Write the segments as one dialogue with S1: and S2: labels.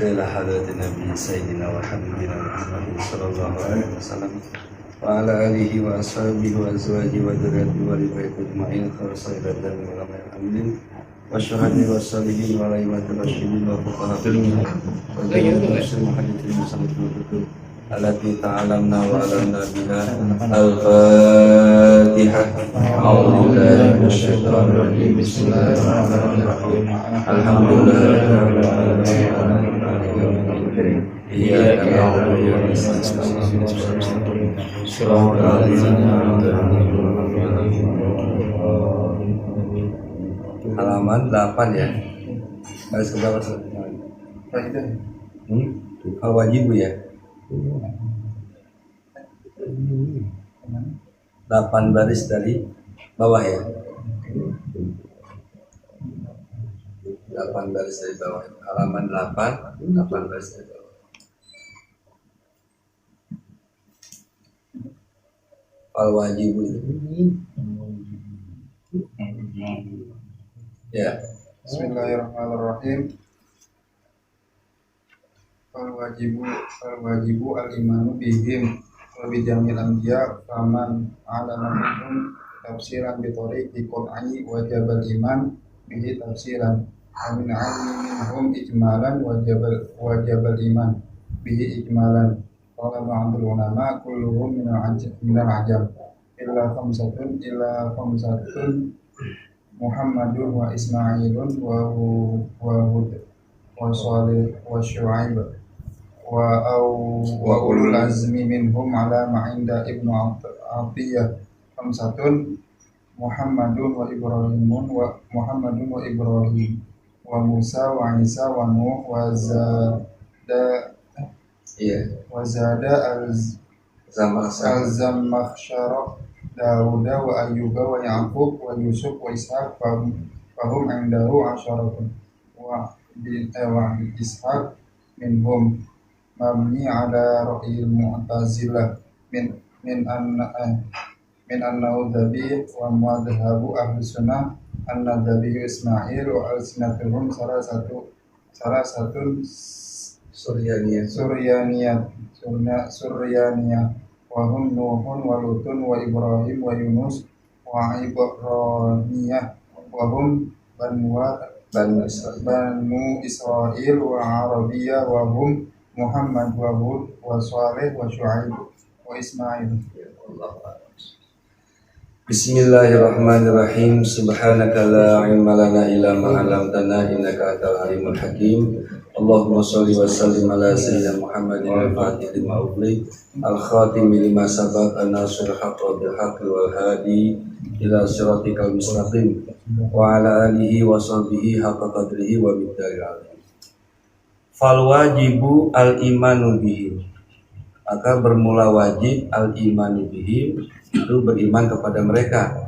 S1: ila hadratin Nabi Sayyidina wa Habibina Muhammadin sallallahu alaihi wasallam wa ala alihi wa ashabihi wa azwajihi wa dzurriyyatihi wa ribaiti ajma'in khairatan dan ulama amin wa syuhadi wa salihin wa laimatul rasyidin wa fuqahatul wa jayyidul muhaddithin sallallahu alaihi ta'alamna wa alamna biha al-fatihah a'udzu billahi minasyaitonir rajim bismillahirrahmanirrahim alhamdulillahirabbil alamin iyyaka na'budu wa iyyaka nasta'in shiratal ladzina an'amta 'alaihim halaman 8 ya. Baris ke bawah Faidah. Al-wajib ya. 8 baris dari bawah ya. 8 baris dari bawah. Halaman 8 baris dari bawah. Al-wajib ya.
S2: Bismillahirrahmanirrahim. Al-wajibu al-imanu bihim wa bijamil anbiya faman alama minhum tafsiran bi tariqi qur'ani wajibal iman bihi tafsiran wa min minhum ijmalan wajibal iman bihi ijmalan qala ba'dul ulama kulluhum min al-ajam illa khamsatun Muhammadun wa Ismailun wa Hud wa Salih wa Syu'aib wa ulul azmi minhum ala ma'inda ibnu Atiyah khamsatun Muhammadun wa Ibrahim wa Musa wa Isa wa Nuh wa Zada al-Zamakhsyara Dauda wa Ayyuba wa Ya'qub wa Yusuf wa Ishaq fahum indahu asyaratun wa Ishaq minhum mabni ala ra'yil mu'tazilah min annahu dhabih wa madhhabu ahli sunnah anna dhabih Ismail wa alsinatuhum salah satu suryaniyah wa hum Nuhun wa Lutun wa Ibrahim wa Yunus wa Ibraniyah wa hum Banu Israil wa Arabiyah wa hum Muhammad wa Hud wa Salih wa Syu'aib wa Ismail.
S1: Bismillahirrahmanirrahim. Subhanaka la ilma lana illa ma 'allamtana innaka antal alimul hakim. Allahumma shalli wa sallim ala sayyidina Muhammadin al-fatih lima ughliq al-khatim lima sabaq an-nasir haqqo bil haqqi wal hadi ila siratikal mustaqim wa ala alihi wa sahbihi haqqa qadrihi wa miqdaril azim. Fal wajibu al-imanu bihim. Maka bermula wajib al-imanu bihim itu beriman kepada mereka.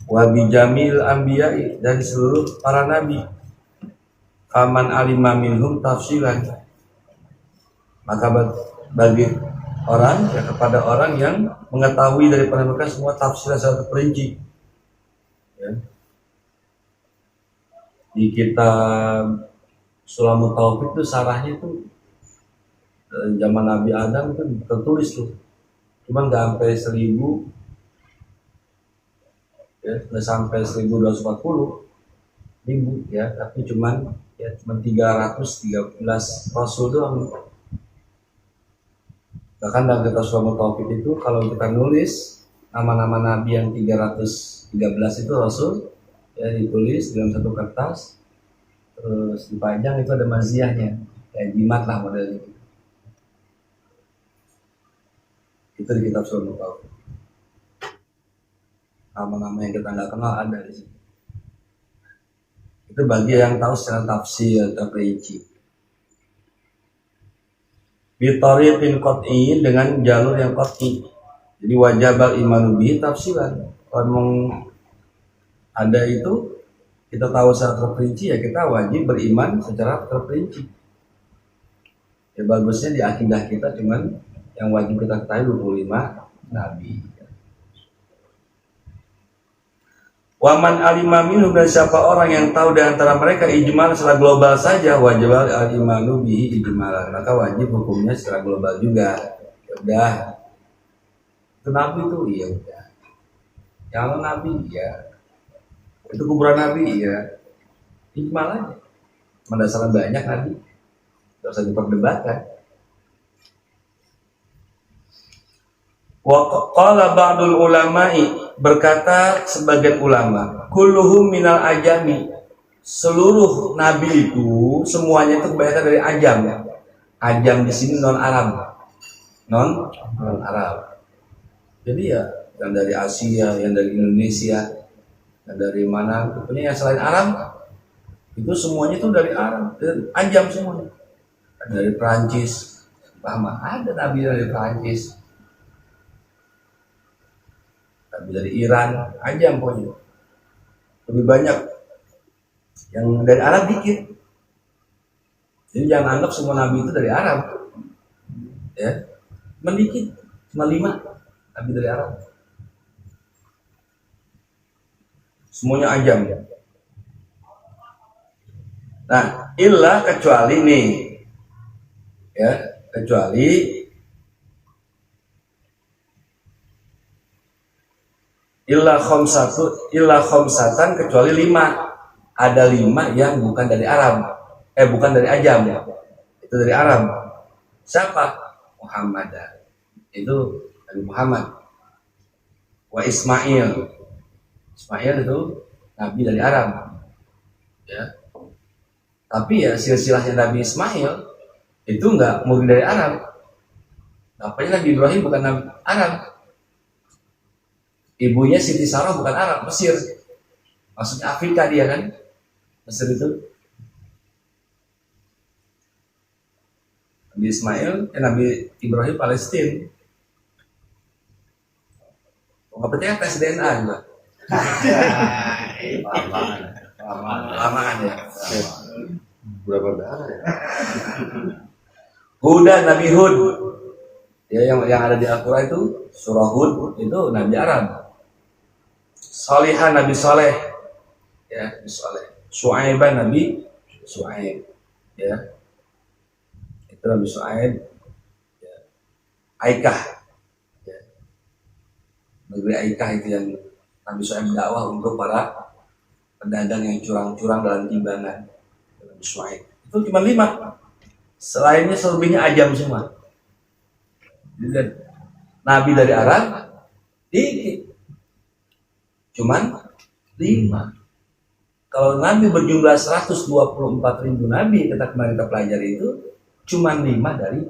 S1: Wa bijamil anbiya'i dan seluruh para nabi. Faman alima minhum tafsilan, maka bagi orang ya kepada orang yang mengetahui daripada mereka semua tafsiran secara perinci ya. Di kitab Sulamut Taufik itu sarahnya itu zaman Nabi Adam itu tertulis tuh, cuman nggak sampai 1000 ya, nggak sampai 1240 ya, tapi cuma 313 rasul doang. Bahkan dalam kitab Sulamut Taufik itu kalau kita nulis nama-nama nabi yang 313 itu rasul ya, ditulis dalam satu kertas terus dipajang, itu ada maziahnya kayak jimat lah modelnya. Itu di kitab Sulamut Taufik. Nama-nama yang kita nggak kenal ada di situ. Itu bagi yang tahu secara tafsir atau perinci. Bitariqin qat'i, dengan jalur yang qat'i. Jadi wajibal imanu bihi tafsiran. Kalau memang ada itu kita tahu secara terperinci ya kita wajib beriman secara terperinci. Ya bagusnya di akidah kita cuman yang wajib kita ketahui 25 nabi. Waman alima minhum, dan siapa orang yang tahu di antara mereka ijmal secara global saja, wajib al-imanu bihi ijmalan, maka wajib hukumnya secara global juga. Ya udah. Itu nabi itu iya udah. Yang nabi iya. Itu kuburan nabi iya. Ijmal aja. Mendasarkan banyak nabi. Tidak usah diperdebatkan. Wa qala ba'dul ulama'i, berkata sebagian ulama, kulluhum minal ajami, seluruh nabi itu semuanya itu kebanyakan dari ajam. Ajam di sini non Arab. Non Arab. Jadi ya yang dari Asia, yang dari Indonesia, yang dari mana, pokoknya yang selain Arab itu semuanya itu dari Arab, dan ajam semuanya. Dari Perancis, lama ada nabi dari Perancis. Nabi dari Iran, ajam pokoknya. Lebih banyak. Yang dari Arab dikit. Jadi jangan anggap semua nabi itu dari Arab. Ya. Mendikit, cuma 5 nabi dari Arab. Semuanya ajam. Nah, illa kecuali nih. Ya, kecuali illa khomsatan, kecuali 5. Ada 5 yang bukan dari Arab, bukan dari ajam, itu dari Arab. Siapa? Muhammad. Itu Nabi Muhammad. Wa Ismail itu nabi dari Arab. Ya. Tapi ya silsilahnya Nabi Ismail itu enggak murni dari Arab. Apanya Nabi Ibrahim bukan Nabi Arab. Ibunya Siti Sarah bukan Arab, Mesir. Maksudnya Afrika dia kan. Mesir itu. Nabi Ismail, Nabi Ibrahim Palestina. Nggak percaya tes DNA juga. Lamaan ya.
S3: Berapa darah ya?
S1: Huda, Nabi Hud. Ya, yang ada di Al-Quran itu surah Hud itu Nabi Arab. Salihah Nabi Saleh, ya Nabi Saleh. Syu'aiban Nabi Syu'aib, ya itu Nabi Syu'aib. Ya. Aikah, ya. Negeri Aikah itu yang Nabi Syu'aib dakwah untuk para pedagang yang curang-curang dalam timbangan. Nabi Syu'aib itu cuma 5. Selainnya selebihnya ajam semua. Jadi, Nabi dari Arab dikit. Cuman 5. Kalau Nabi berjumlah 124.000 Nabi, kita kemarin kita pelajari itu cuman 5 dari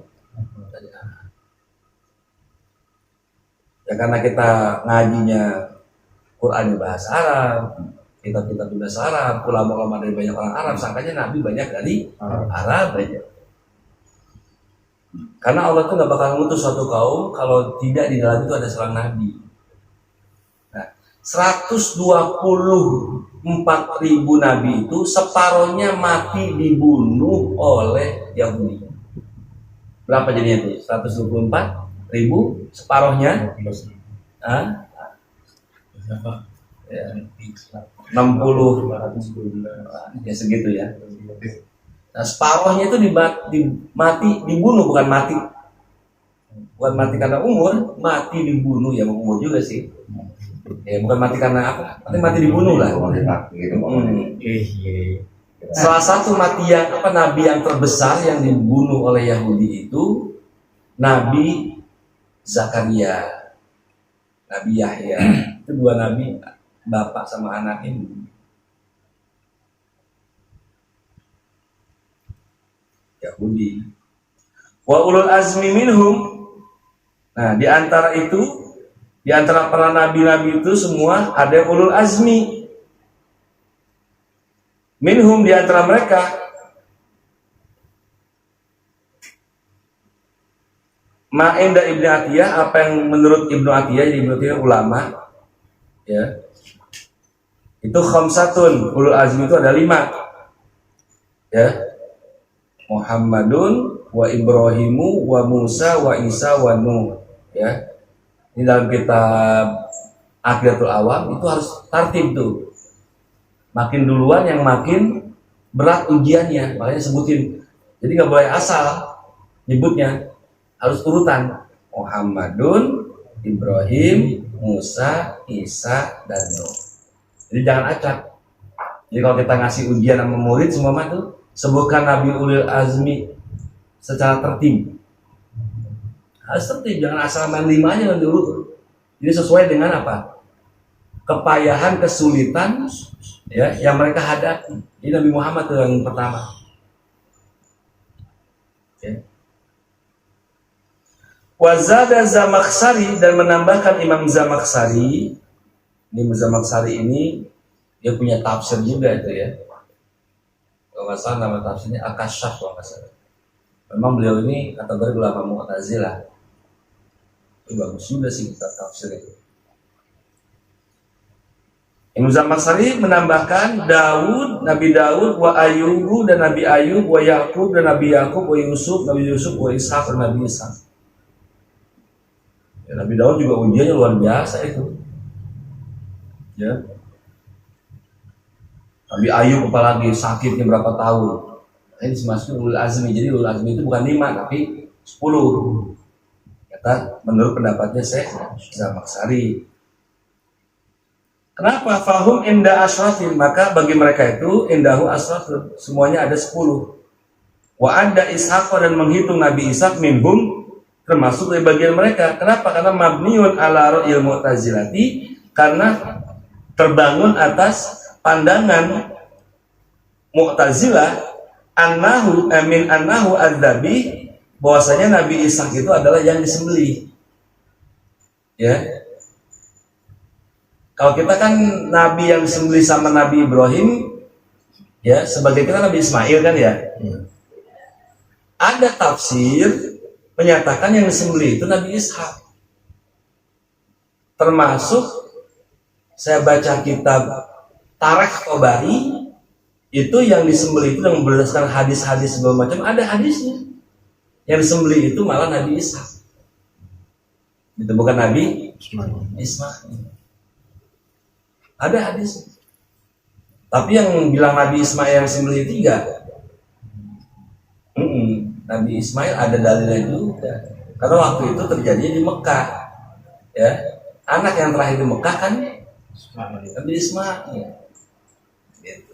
S1: Arab. Ya karena kita ngajinya Quran bahasa Arab, kitab-kitab bahasa Arab, ulama-ulama dari banyak orang Arab, sangkanya Nabi banyak dari Arab aja. Karena Allah tuh nggak bakal ngutus suatu kaum kalau tidak di dalam itu ada seorang Nabi. 124.000 Nabi itu separohnya mati dibunuh oleh Yahudi. Berapa jadinya itu? 124.000 separohnya? Ya, 60 ya segitu ya. Nah separohnya itu dibunuh, bukan mati karena umur, mati dibunuh ya, umur juga sih. Ya bukan mati karena apa? Mati dibunuh lah. Salah satu Nabi yang terbesar yang dibunuh oleh Yahudi itu Nabi Zakaria, Nabi Yahya. Itu 2 nabi, bapak sama anak ini. Yahudi. Wa ulul azmi minhum. Nah, di antara para nabi-nabi itu semua ada yang ulul azmi. Minhum, di antara mereka Ma'inda Ibnu Atiyah, apa yang menurut Ibnu Atiyah, jadi Ibnu Atiyah ulama, ya. Itu khamsatun, ulul azmi itu ada 5. Ya. Muhammadun wa Ibrahimu wa Musa wa Isa wa Nuh, ya. Ini dalam kitab Aqidatul Awam itu harus tartib tuh. Makin duluan yang makin berat ujiannya, makanya sebutin. Jadi nggak boleh asal nyebutnya, harus urutan. Muhammadun, Ibrahim, Musa, Isa, dan Nuh. Jadi jangan acak. Jadi kalau kita ngasih ujian sama murid semua mah tuh sebutkan Nabi Ulil Azmi secara tertib. Harus tertib, jangan asal main 5 aja dan diurut. Jadi sesuai dengan apa? Kepayahan, kesulitan ya yang mereka hadapi. Ini Nabi Muhammad itu yang pertama. Okay. Wazada Zamakhsyari, dan menambahkan Imam Zamakhsyari. Imam Zamakhsyari ini dia punya tafsir juga itu ya. Kalau nggak salah nama tafsirnya Al-Kasyaf kalau nggak salah. Memang beliau ini kategori ulama Mu'tazilah. Itu bagus juga sih kita tafsir itu. Imam Zamakhsyari menambahkan Nabi Daud, wa Ayyubu dan Nabi Ayub, wa Yakub dan Nabi Yakub, wa Yusuf, Nabi Yusuf, wa Ishaq dan Nabi Ishaq. Ya, Nabi Daud juga ujiannya luar biasa itu. Ya. Nabi Ayub apalagi sakitnya berapa tahun. Ini dimasukkan Ulul Azmi. Jadi Ulul Azmi itu bukan 5 tapi 10. Kata menurut pendapatnya Syekh Zamakhsyari. Kenapa? Fahum inda asratin, maka bagi mereka itu indahu asratun, semuanya ada 10. Wa ada Ishaq, dan menghitung Nabi Ishaq minhum, termasuk dari bagian mereka. Kenapa? Karena mabniun ala ra'il mu'tazilati, karena terbangun atas pandangan Mu'tazilah annahu adzabi, bahwasanya Nabi Ishaq itu adalah yang disembelih. Ya. Kalau kita kan Nabi yang disembelih sama Nabi Ibrahim, ya sebagai kita Nabi Ismail kan ya. Ada tafsir menyatakan yang disembelih itu Nabi Ishaq. Termasuk saya baca kitab Tarikh Tabari, itu yang disembelih itu yang berdasarkan hadis-hadis segala macam, ada hadisnya. Yang disembelih itu malah Nabi Ishaq. Itu bukan Nabi Ismail. Ada hadis. Tapi yang bilang Nabi Ismail yang disembelih 3. Nabi Ismail ada dalilnya juga. Karena waktu itu terjadi di Mekah. Ya. Anak yang terakhir di Mekah kan Nabi Ismail. Gitu.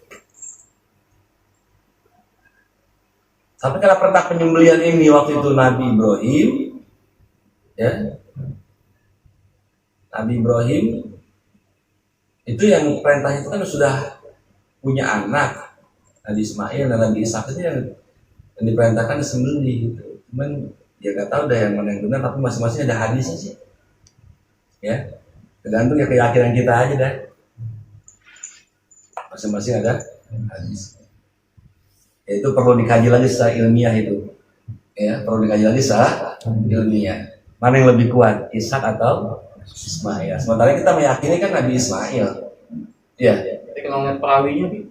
S1: Tapi karena perintah penyembelihan ini waktu itu Nabi Ibrahim, ya. Nabi Ibrahim itu yang perintah itu kan sudah punya anak, Nabi Ismail dan Nabi Ishaq itu yang diperintahkan disembelih gitu. Cuman dia nggak tahu dah yang mana yang benar, tapi masing-masing ada hadisnya sih. Ya, tergantung ya keyakinan kita aja dah. Masing-masing ada hadis. Ya, itu perlu dikaji lagi secara ilmiah itu. Ya, perlu dikaji lagi secara ilmiah. Mana yang lebih kuat, Ishaq atau Ismail? Sementara kita meyakini kan Nabi Ismail. Ya.
S4: Jadi kalau ngeliat perawinya nih,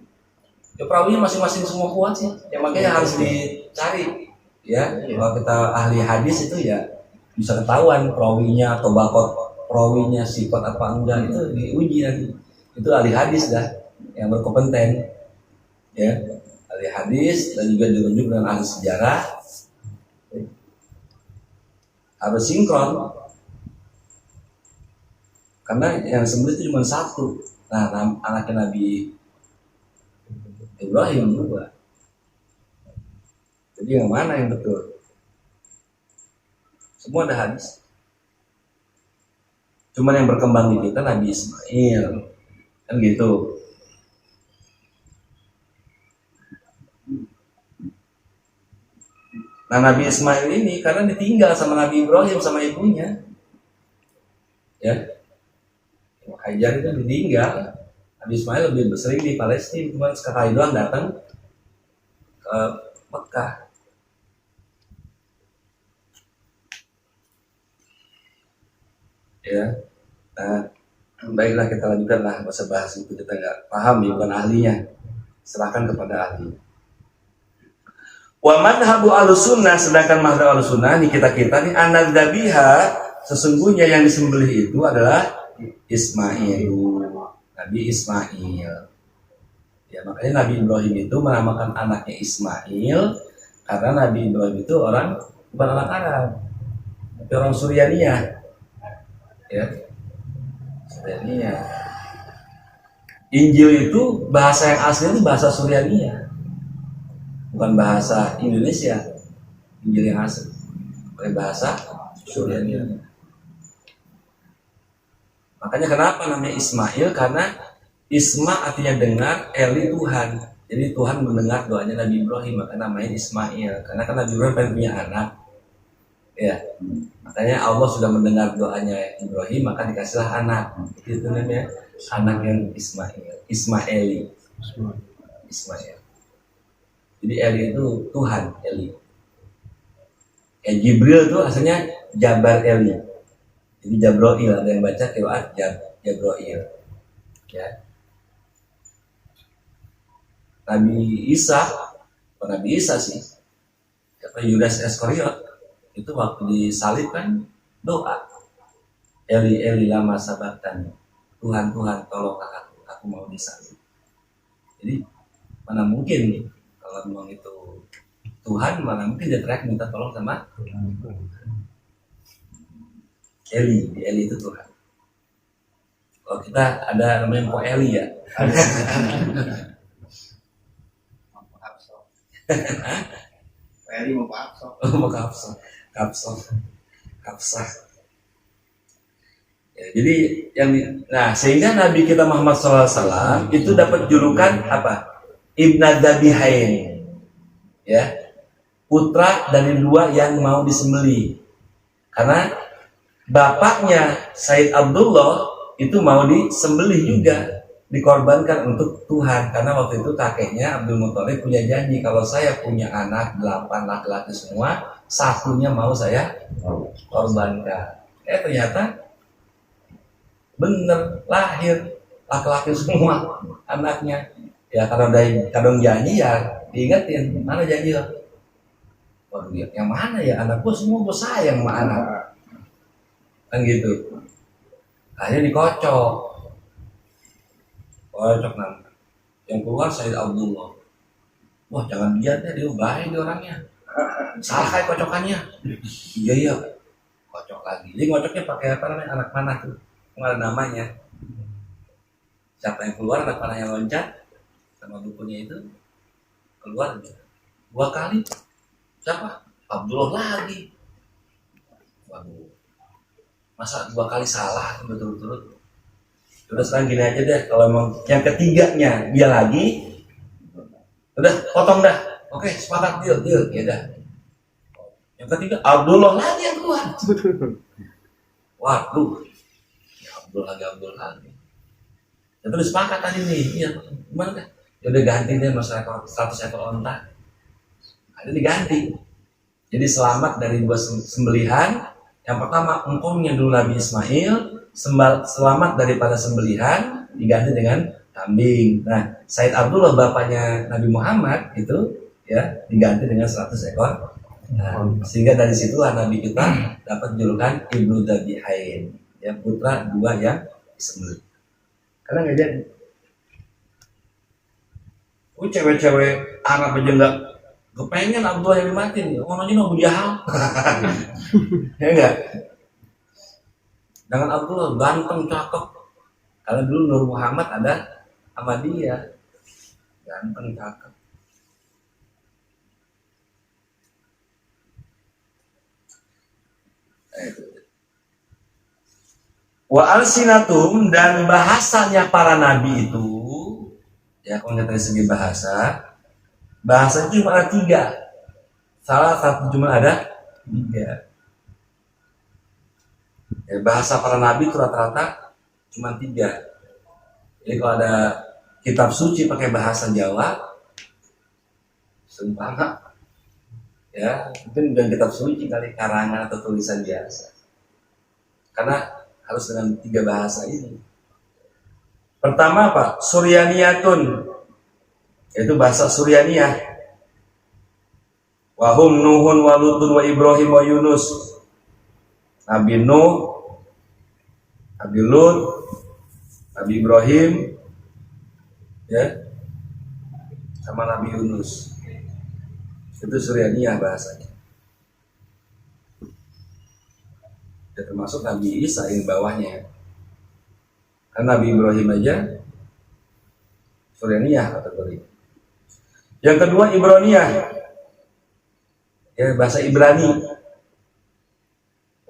S1: Ya perawinya masing-masing semua kuat sih. Ya makanya harus dicari. Ya, kalau kita ahli hadis itu ya bisa ketahuan perawinya atau bakot perawinya sifat apa enggak itu diuji nanti. Itu ahli hadis dah yang berkompeten. Ya, ahli hadis dan juga ditunjuk dengan ahli sejarah. Harus sinkron. Karena yang sembelih itu cuma 1. Nah, anaknya Nabi Ibrahim juga. Jadi yang mana yang betul? Semua ada hadis. Cuman yang berkembang di kita Nabi Ismail. Kan gitu. Nah, Nabi Ismail ini karena ditinggal sama Nabi Ibrahim sama ibunya. Ya. Hajar itu ditinggal. Nabi Ismail lebih sering di Palestina, cuma sekali doang datang ke Mekah. Ya, nah, baiklah kita lanjutkan lah, masa bahas itu kita nggak paham ya, bukan ahlinya, serahkan kepada ahli. Wa madhabu al-sunnah, sedangkan madhab al-sunnah nih kita nih anadzabiha, sesungguhnya yang disembelih itu adalah Ismail, Nabi Ismail. Ya, makanya Nabi Ibrahim itu menamakan anaknya Ismail karena Nabi Ibrahim itu bukan orang Arab, tapi orang Suryaniyah. Ya, Suryaniyah. Injil itu bahasa yang asli itu bahasa Suryaniyah, bukan bahasa Indonesia. Injil yang asli pakai bahasa Suryaniyah. Makanya kenapa namanya Ismail? Karena Isma artinya dengar, Eli Tuhan. Jadi Tuhan mendengar doanya Nabi Ibrahim, maka namanya Ismail. Karena kan Nabi Ibrahim pengen punya anak. Ya, makanya Allah sudah mendengar doanya Ibrahim, maka dikasihlah anak. Itu namanya anak yang Ismaili. Ismail. Jadi Eli itu Tuhan, Eli. Jibril itu asalnya Jabar Eli. Jadi Jabroil, ada yang baca qiraat Jabroil. Ya. Nabi Isa sih. Kata Yudas Iskariot itu waktu disalib kan doa. Eli Eli lama sabaqtani. Tuhan tolonglah aku mau disalib. Jadi mana mungkin nih kalau memang itu Tuhan, mana mungkin dia teriak minta tolong sama Eli itu Tuhan. Kalau kita ada namanya Mpok Eli ya.
S3: Eli mau paksa.
S1: Mau kapsah. Ya, jadi sehingga Nabi kita Muhammad SAW itu dapat julukan apa? Ibn Dabihain. Ya. Putra dari dua yang mau disembelih. Karena bapaknya Said Abdullah itu mau disembelih juga, dikorbankan untuk Tuhan. Karena waktu itu kakeknya Abdul Muthalib punya janji, kalau saya punya anak 8 laki-laki semua, satunya mau saya korbankan. Ternyata bener, lahir laki-laki semua anaknya. Ya kalau kadang janji ya diingetin, mana janji lo? Waduh, yang mana ya, anakku semua gue sayang sama anak. Kan gitu. Akhirnya dikocok namanya. Yang keluar Said Abdullah. Wah, jangan lihat deh, dia baik dia orangnya. Salah kayak kocokannya. Iya. Kocok lagi. Jadi ngocoknya pakai apa namanya, anak panah tuh. Nggak ada namanya. Siapa yang keluar, anak panah yang loncat sama bukunya itu keluar 2 kali. Siapa? Abdullah lagi. Waduh. Masa 2 kali salah betul-betul. Udah sekarang gini aja deh, kalau emang yang ketiganya dia lagi, udah potong dah. Oke, sepakat, deal. Ya dah. Yang ketiga Abdullah lagi yang keluar. Waduh. Ya Abdul lagi. Ya terus sepakat tadi nih. Iya, gimana kan? Ya udah ganti deh masalah 100 ekor onta. Ada diganti. Jadi selamat dari 2 sembelihan. Yang pertama, engkongnya dulu Nabi Ismail, selamat daripada sembelihan, diganti dengan kambing. Nah, Said Abdullah bapaknya Nabi Muhammad itu ya diganti dengan 100 ekor. Nah, sehingga dari situlah Nabi kita dapat julukan Ibnu Dabihain, ya, putra 2 yang disembelih. Karena nggak jadi. Cewek-cewek Arab aja nggak kepengen Abdullah yang dimatiin, ngomongnya Abu Jahal. Ya enggak? Dengan Abdullah ganteng, cakep. Kalau dulu Nur Muhammad ada sama dia, ganteng, cakep. Wa alsinatum, dan bahasanya para nabi itu, ya kalau dari segi bahasa itu cuma ada 3. Salah satu cuma ada 3. Ya, bahasa para nabi itu rata-rata cuma 3. Jadi kalau ada kitab suci pakai bahasa Jawa, seumpama ya mungkin bukan kitab suci kali, karangan atau tulisan biasa. Karena harus dengan 3 bahasa ini. Pertama apa? Suryaniyatun, yaitu bahasa Suryaniyah. Wahum Nuhun wa Lutun wa Ibrahim wa Yunus. Nabi Nuh, Nabi Lut, Nabi Ibrahim, ya, sama Nabi Yunus. Itu Suryaniyah bahasanya. Ya, termasuk Nabi Isa yang bawahnya. Karena Nabi Ibrahim aja Suryaniyah kategori. Yang kedua Ibraniyah, ya bahasa Ibrani.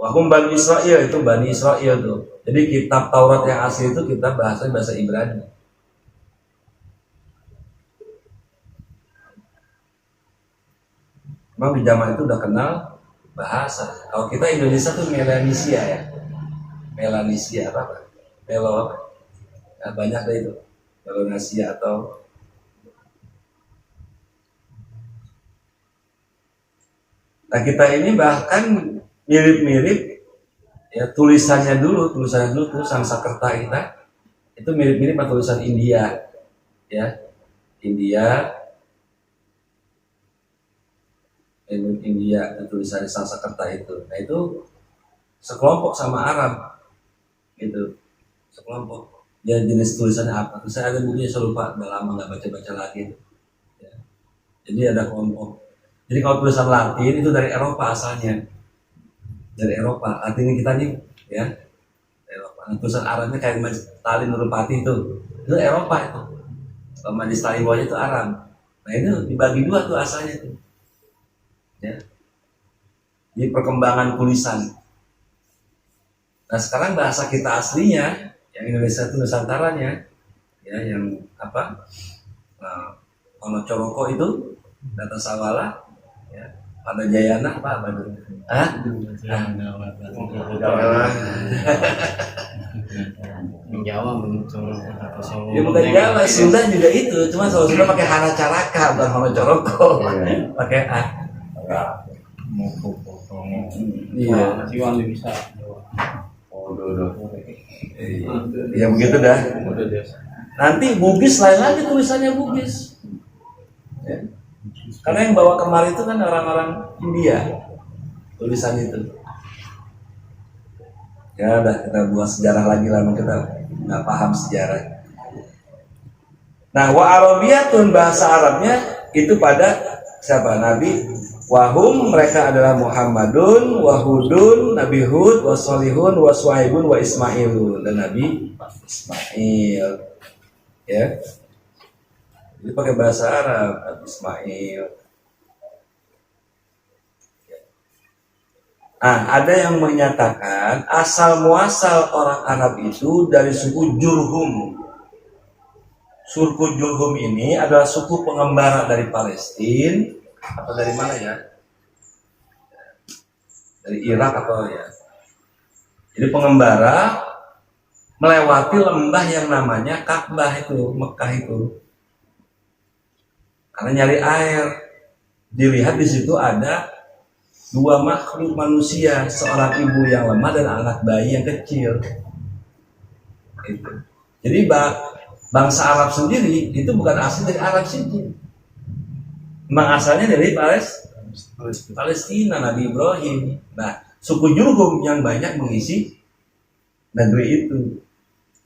S1: Wahum Bani Israel, itu Bani Israel tuh. Jadi kitab Taurat yang asli itu kitab bahasa Ibrani. Memang di zaman itu udah kenal bahasa. Kalau kita Indonesia tuh Melanesia ya. Melanesia apa? Melo ya, banyak deh itu. Melanesia atau nah kita ini bahkan mirip-mirip ya tulisan dulu tuh Sanskerta kita itu mirip-mirip sama tulisan India ya. India tulisan Sanskerta itu. Nah itu sekelompok sama Arab gitu. Sekelompok. Dia jenis tulisannya apa? Terus saya ada bukunya, saya lupa, udah lama nggak baca lagi ya. Jadi ada kelompok. Jadi kalau tulisan Latin itu dari Eropa asalnya, dari Eropa. Latin kita nih, ya, Eropa. Nah, tulisan Arabnya kayak Majlis Ta'lim Nurul Fatih itu Eropa itu. Kalau Majlis Ta'lim bawahnya itu Arab. Nah itu dibagi dua tuh asalnya tuh, ya. Jadi perkembangan tulisan. Nah sekarang bahasa kita aslinya, yang Indonesia itu Nusantaranya, ya, yang apa? Ono Coroko itu, Data Sawala. Ya, pada Jayana apa itu?
S4: Jawa
S1: Ya bukan Jawa, Sunda juga itu, cuma kalau Sunda pakai Hana Caraka, bukan Hono Coroko, pakai A. Iya.
S4: bisa.
S1: Ya begitu dah. Nanti Bugis lain lagi tulisannya Bugis. Ya. Karena yang bawa kemari itu kan orang-orang India tulisan itu. Ya udah kita buat sejarah lagi lah, kita nggak paham sejarah. Nah wa Arabiyatun bahasa Arabnya itu pada siapa? Nabi wahum, mereka adalah Muhammadun, Wahudun, Nabi Hud, Wasolihun, Waswaibun, Wa Ismailun, dan Nabi Ismail. Ya. Jadi pakai bahasa Arab, Nabi Ismail. Nah, ada yang menyatakan asal muasal orang Arab itu dari suku Jurhum. Suku Jurhum ini adalah suku pengembara dari Palestina atau dari mana ya? Dari Irak atau ya? Jadi pengembara melewati lembah yang namanya Ka'bah itu, Mekah itu. Karena nyari air, dilihat di situ ada dua makhluk manusia, seorang ibu yang lemah dan anak bayi yang kecil. Itu. Jadi bangsa Arab sendiri itu bukan asli dari Arab sini, memang asalnya dari Palestina, Nabi Ibrahim. Nah, suku Jurhum yang banyak mengisi negeri itu.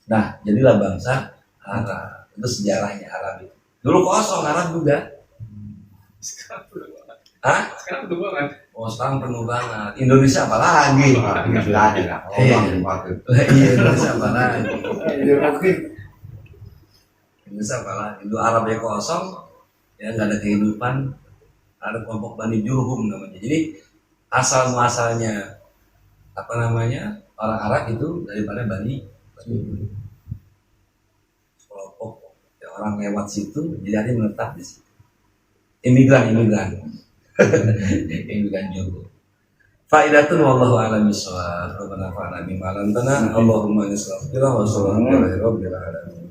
S1: Nah, jadilah bangsa Arab. Itu sejarahnya Arab itu. Dulu kosong Arab juga.
S4: Sekarang penuh banget.
S1: Hah?
S4: Sekarang penuh banget.
S1: Oh, sekarang penuh banget. Indonesia apa lagi? Iya, Indonesia apa lagi? Indonesia apa lagi? Dulu Arabnya kosong, ya nggak ada kehidupan. Ada kelompok Bani Jurhum namanya. Jadi asal muasalnya apa namanya orang Arab itu daripada Bani Jurhum. Kelompok ya, orang lewat situ, jadi ada yang menetap di situ. Imigran Jurhum. Faidatun wallahu a'lam bishawab. Rabbana fa'alna bima 'allamtana. Allahumma inna nas'aluka wa sallallahu alaihi wa sallam.